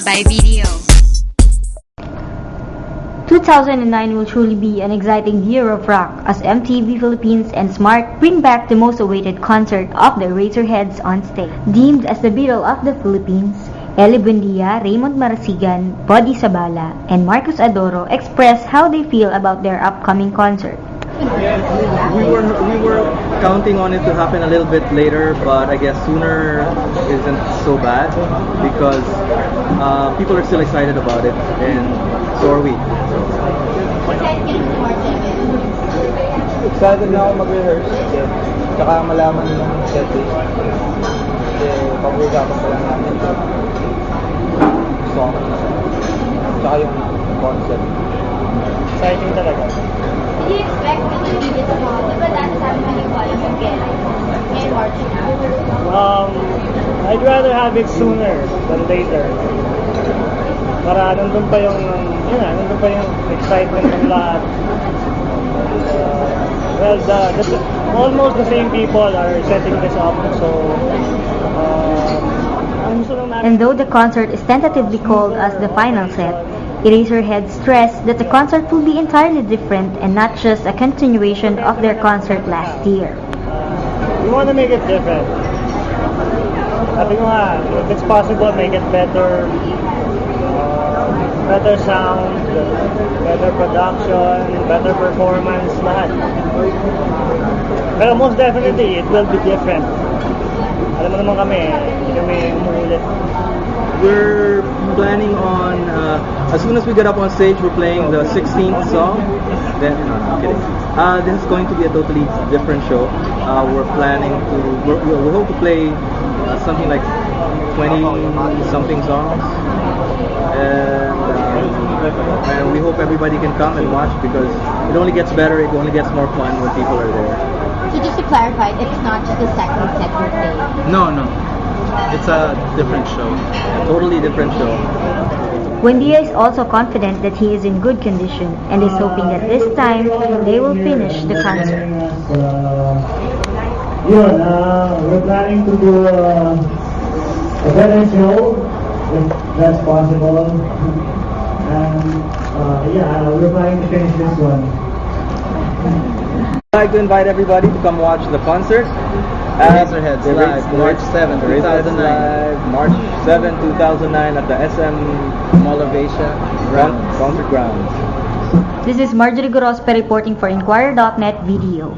by Video. 2009 will truly be an exciting year of rock as MTV Philippines and Smart bring back the most awaited concert of the Razorheads on stage. Deemed as the Beatle of the Philippines, Eli Buendia, Raymond Marasigan, Buddy Sabala, and Marcos Adoro express how they feel about their upcoming concert. We were counting on it to happen a little bit later, but I guess sooner isn't so bad because people are still excited about it, and so are we. Excited na ako mag-rehearse. Tsaka malaman ng set list. Kasi pag-usapan pa lang namin. Song. Tsaka yung concept. Exciting talaga. Did you expect it to be this small? Diba dati sabi na yung wala yung ngayon March na? I'd rather have it sooner than later. Para nandun pa yung, nandun pa yung excitement ng lahat. Well, almost the same people are setting this up, so And though the concert is tentatively called as the final set, Eraserhead stressed that the concert will be entirely different and not just a continuation of their concert last year. We want to make it different. Sabi ko nga, if it's possible, make it better. Better sound, better production, better performance, lahat. Pero most definitely, it will be different. Alam mo naman kami, hindi kami umuulit. We're planning on, as soon as we get up on stage, we're playing the 16th song. Then, no, I'm kidding. This is going to be a totally different show. We're planning to, we hope to play something like 20-something songs. And we hope everybody can come and watch because it only gets better, it only gets more fun when people are there. So just to clarify, it's not just the second set you're playing? No. It's a different show. A totally different show. Buendia is also confident that he is in good condition and is hoping that this time they will finish the concert. We're planning to do a better show if that's possible. And we're planning to finish this one. I'd like to invite everybody to come watch the concert. Razorheads Live, March 7, 2009. March 7, 2009 at the SM Mall of Asia Concert Grounds. This is Marjorie Gorospe reporting for Inquirer.net Video.